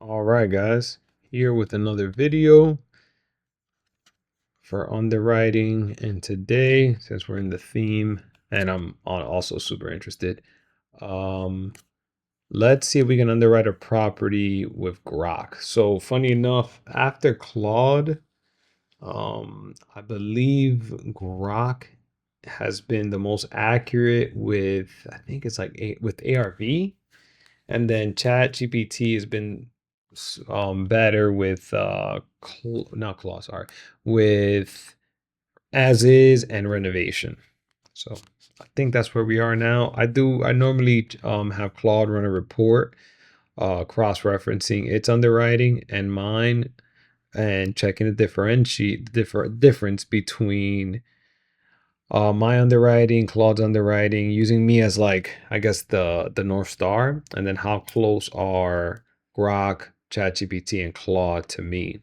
All right, guys, here with another video for underwriting. And today, since we're in the theme and I'm also super interested, let's see if we can underwrite a property with Grok. So funny enough, after Claude, I believe Grok has been the most accurate with, I think it's like with ARV. And then Chat GPT has been better with not clause, sorry, with as is and renovation. So I think that's where we are now. I normally have Claude run a report cross-referencing its underwriting and mine, and checking the difference between my underwriting, Claude's underwriting, using me as, like, I guess the North Star, and then how close are Grok, ChatGPT, and Claude to me.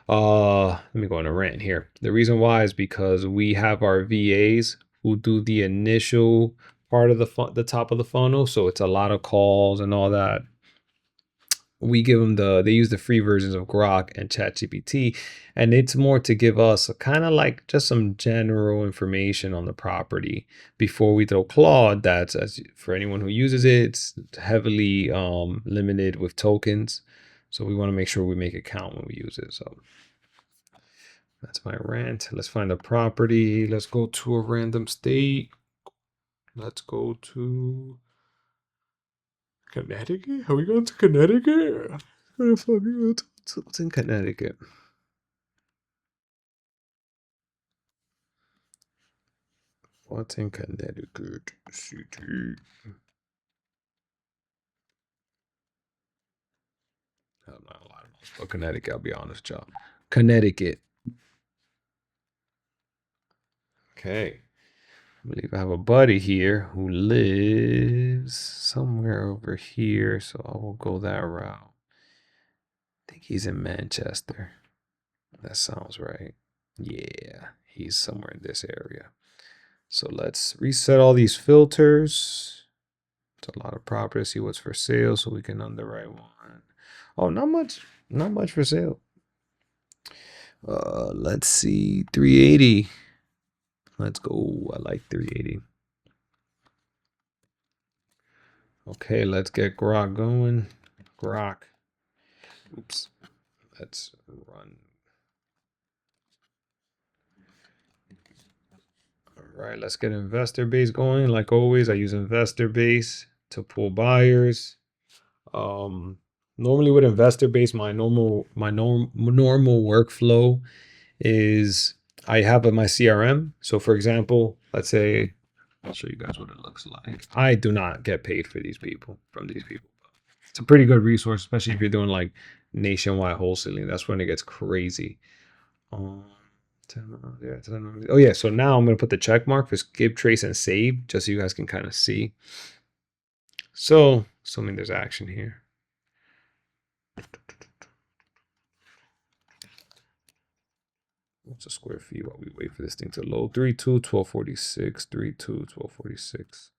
Let me go on a rant here. The reason why is because we have our VAs who do the initial part of the top of the funnel, so it's a lot of calls and all that. We give them they use the free versions of Grok and ChatGPT, and it's more to give us kind of like just some general information on the property before we throw Claude. That's, as for anyone who uses it, it's heavily limited with tokens, so we want to make sure we make it count when we use it. So that's my rant. Let's find a property. Let's go to a random state. Let's go to Connecticut. Are we going to Connecticut? What's in Connecticut? What's in Connecticut City? I'm not a lot about Connecticut, I'll be honest, y'all. Connecticut. Okay. I believe I have a buddy here who lives somewhere over here, so I will go that route. I think he's in Manchester. That sounds right. Yeah, he's somewhere in this area. So let's reset all these filters. It's a lot of property. See what's for sale so we can underwrite one. Oh, not much for sale. Let's see, 380. Let's go. I like 380. Okay, let's get Grok going. Grok. Oops. Let's run. All right, let's get investor base going. Like always, I use investor base to pull buyers. Normally with investor base, my normal workflow is I have my CRM. So for example, let's say, I'll show you guys what it looks like. I do not get paid for these people, from these people. It's a pretty good resource, especially if you're doing like nationwide wholesaling. That's when it gets crazy. Oh yeah, so now I'm gonna put the check mark for skip, trace, and save, just so you guys can kind of see. So assuming there's action here. What's a square feet while we wait for this thing to load? 32, 1246, 32, 1246,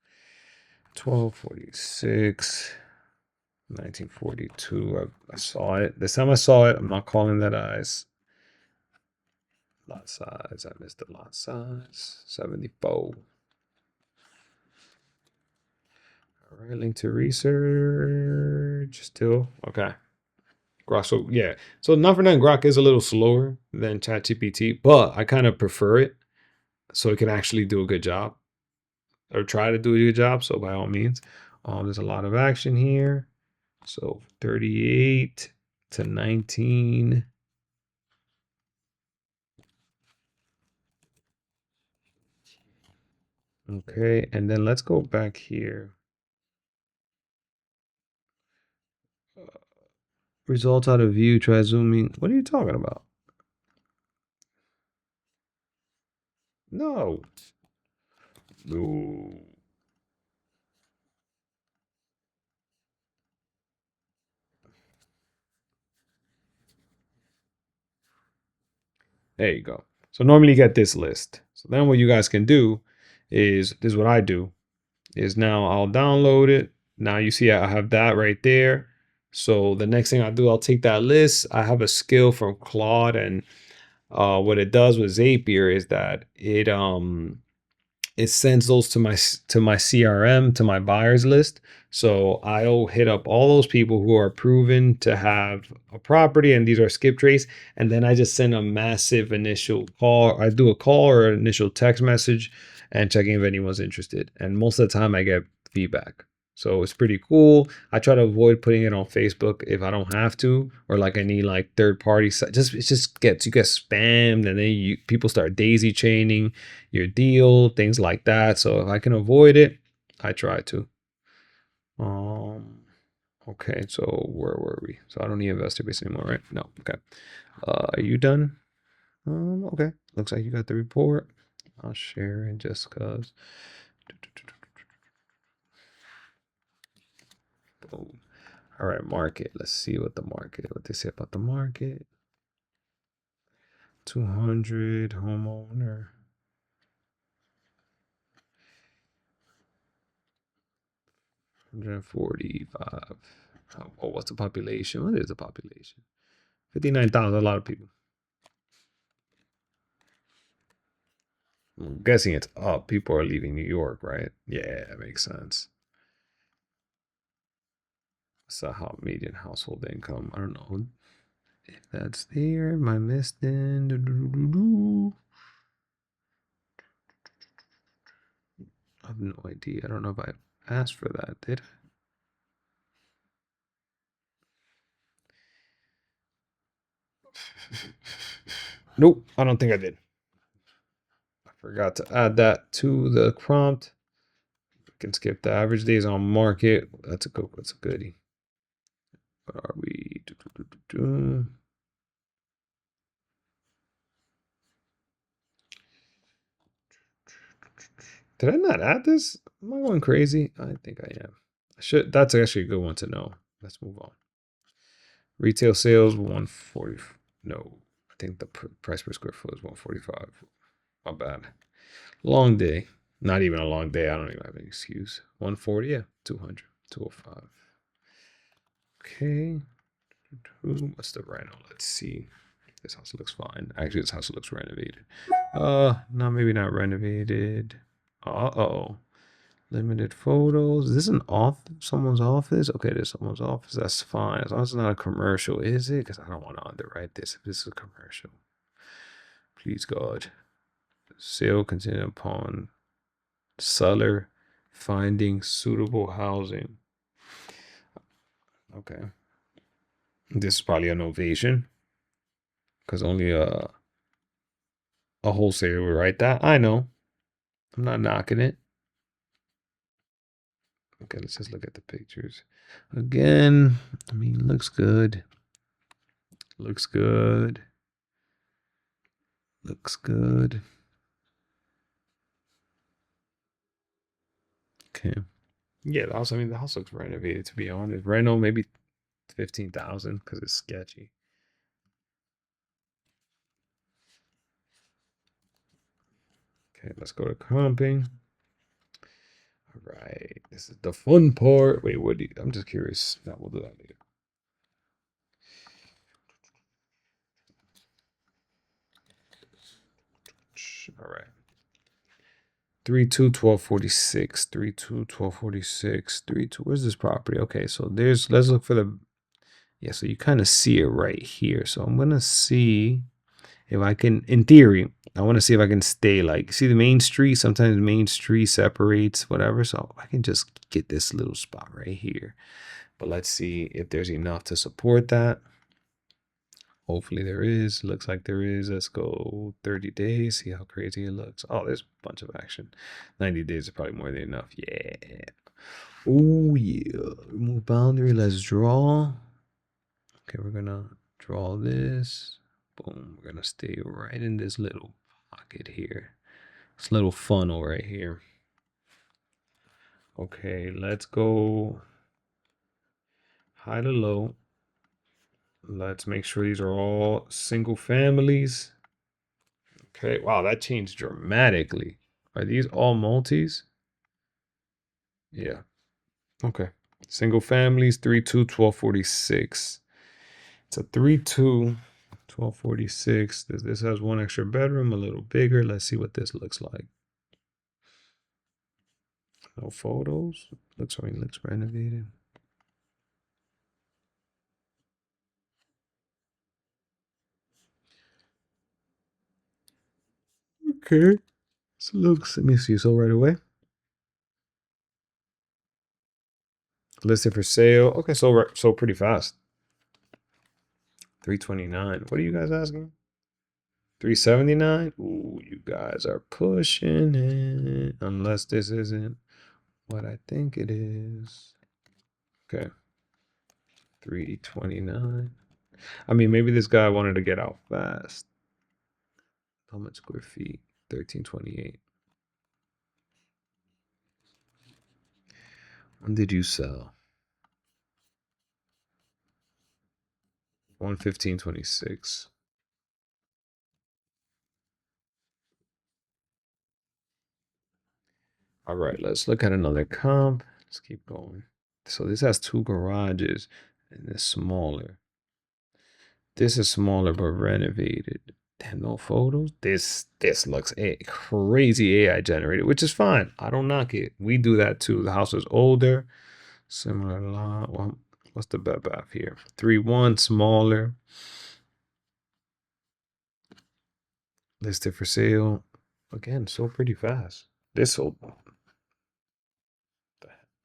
1246, 1942. I saw it. This time I saw it. I'm not calling that eyes. Lot size. I missed the lot size. 74. All right, link to research. Still okay. Grok. So yeah. So not for nothing, Grok is a little slower than ChatGPT, but I kind of prefer it, so it can actually do a good job, or try to do a good job. So by all means, there's a lot of action here. So 38 to 19. Okay, and then let's go back here. Results out of view, try zooming. What are you talking about? No. No. There you go. So normally you get this list. So then what you guys can do is, this is what I do, is now I'll download it. Now you see I have that right there. So the next thing I do, I'll take that list. I have a skill from Claude, and what it does with Zapier is that it sends those to my CRM, to my buyers list. So I'll hit up all those people who are proven to have a property, and these are skip trace. And then I just send a massive initial call. I do a call or an initial text message and checking if anyone's interested. And most of the time I get feedback. So it's pretty cool. I try to avoid putting it on Facebook if I don't have to, or like I need like third party. Just it just gets you get spammed, and then people start daisy chaining your deal, things like that. So if I can avoid it, I try to. Um, okay, so where were we? So I don't need investor base anymore, right? No. Okay. Are you done? Okay. Looks like you got the report. I'll share it just cause. Boom. All right, market. Let's see what they say about the market. 200 homeowner. 145. Oh, what's the population? What is the population? 59,000. A lot of people. I'm guessing it's up. People are leaving New York, right? Yeah, that makes sense. So how median household income? I don't know if that's there. Am I missing? I have no idea. I don't know if I asked for that. Did I? Nope. I don't think I did. I forgot to add that to the prompt. I can skip the average days on market. That's a good. That's a goodie. What are we? Did I not add this? Am I going crazy? I think I am. I should. That's actually a good one to know. Let's move on. Retail sales 140. No, I think the price per square foot is 145. My bad. Long day. Not even a long day. I don't even have an excuse. 140. Yeah. 200. 205. Okay. What's the reno? Let's see. This house looks fine. Actually, this house looks renovated. No, maybe not renovated. Uh-oh. Limited photos. Is this an off someone's office? Okay, there's someone's office. That's fine. As long as it's not a commercial, is it? Because I don't want to underwrite this if this is a commercial. Please God. Sale contingent upon seller finding suitable housing. Okay. This is probably a novation. Because only a wholesaler would write that. I know. I'm not knocking it. Okay, let's just look at the pictures. Again, I mean, looks good. Looks good. Looks good. Okay. Yeah, the house. I mean, the house looks renovated. To be honest, reno maybe 15,000 because it's sketchy. Okay, let's go to comping. All right, this is the fun part. Wait, what do you? I'm just curious. No, we'll do that later. All right. 3/2/1246. 3/2/1246. 3/2. Where's this property? Okay, so there's. Let's look for the. Yeah, so you kind of see it right here. So I'm gonna see if I can. In theory, I want to see if I can stay like. See the main street. Sometimes the main street separates whatever. So I can just get this little spot right here. But let's see if there's enough to support that. Hopefully there is. Looks like there is. Let's go 30 days. See how crazy it looks. Oh, there's a bunch of action. 90 days is probably more than enough. Yeah. Oh, yeah. Remove boundary. Let's draw. Okay, we're going to draw this. Boom. We're going to stay right in this little pocket here. This little funnel right here. Okay, let's go high to low. Let's make sure these are all single families. Okay, wow, that changed dramatically. Are these all multis? Yeah. Okay. Single families, 3-2, 1246. It's a 3-2, 1246. This has one extra bedroom, a little bigger. Let's see what this looks like. No photos. Looks renovated. Okay. So looks, let me see. So right away. Listed for sale. Okay, so pretty fast. 329. What are you guys asking? 379. Ooh, you guys are pushing it. Unless this isn't what I think it is. Okay. 329. I mean, maybe this guy wanted to get out fast. How much square feet? 1328. When did you sell? 115.26. All right, let's look at another comp. Let's keep going. So this has two garages and it's smaller. This is smaller but renovated. Damn, no photos. This looks crazy AI generated, which is fine. I don't knock it. We do that too. The house is older, similar lot. Well, what's the Bed Bath here? 3-1, smaller. Listed for sale. Again, sold pretty fast. This sold.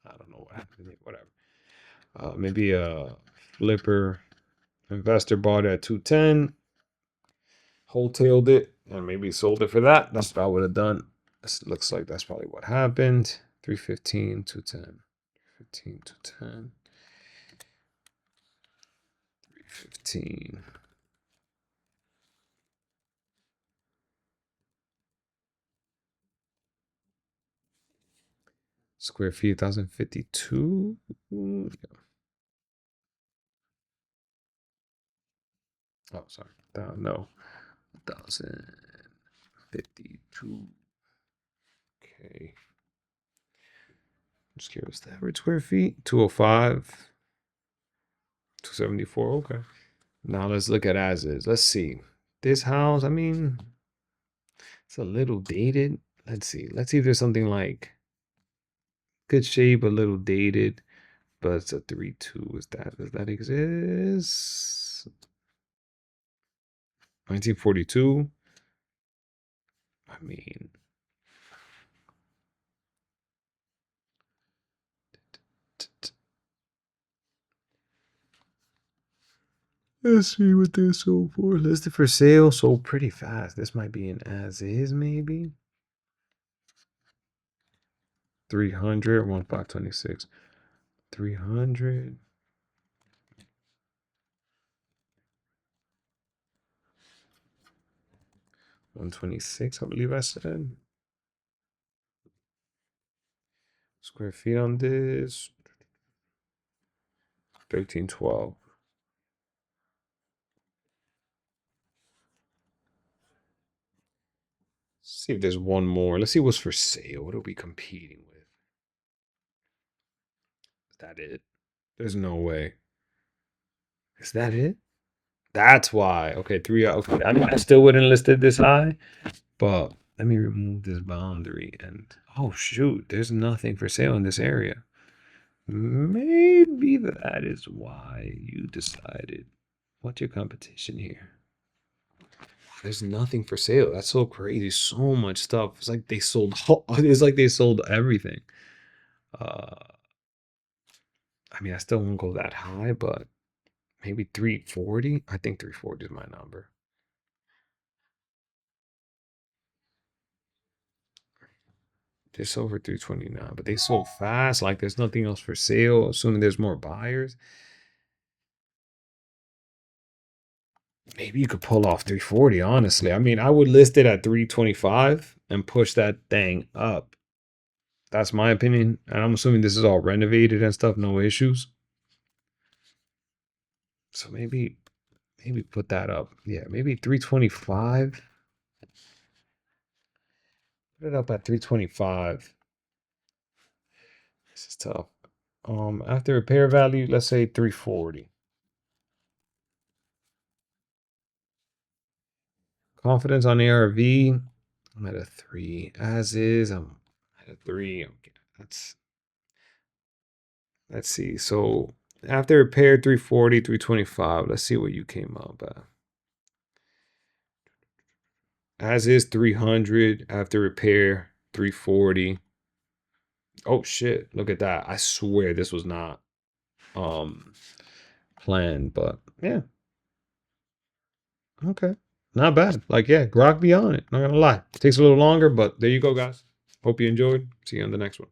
I don't know what happened. Whatever. Maybe a flipper investor bought it at 210, wholetailed it, and maybe sold it for that. That's what I would have done. This looks like that's probably what happened. 315, 210. 15, 210. 315. Square feet, 1052. Oh, sorry. No. 1052. Okay. Just curious. The average square feet, 205. 274. Okay. Now let's look at as is. Let's see. This house, I mean, it's a little dated. Let's see. Let's see if there's something like good shape, a little dated, but it's a 3-2. Does that exist? 1942. I mean, let's see what they're sold for. Listed for sale, sold pretty fast. This might be an as is, maybe. 300, 1526. 300. 126, I believe I said. Square feet on this. 1312. See if there's one more. Let's see what's for sale. What are we competing with? Is that it? There's no way. Is that it? That's why. Okay, three. Okay, I mean, I still wouldn't listed this high, but let me remove this boundary and oh shoot, there's nothing for sale in this area. Maybe that is why you decided. What's your competition here? There's nothing for sale. That's so crazy. So much stuff. It's like they sold. It's like they sold everything. Uh, I mean, I still won't go that high, but maybe 340. I think 340 is my number. Just over 329, but they sold fast. Like there's nothing else for sale. Assuming there's more buyers, maybe you could pull off 340. Honestly, I mean, I would list it at 325 and push that thing up. That's my opinion, and I'm assuming this is all renovated and stuff, no issues. So maybe put that up. Yeah, maybe 325. Put it up at 325. This is tough. After repair value, let's say 340. Confidence on ARV, I'm at a 3. As is, I'm at a 3. Okay, let's see. So after repair 340, 325. Let's see what you came up at. As is 300, after repair 340. Oh shit, look at that. I swear this was not um planned, but yeah, okay. Not bad. Like, yeah, Grok be on it. Not gonna lie. Takes a little longer, but there you go, guys. Hope you enjoyed. See you on the next one.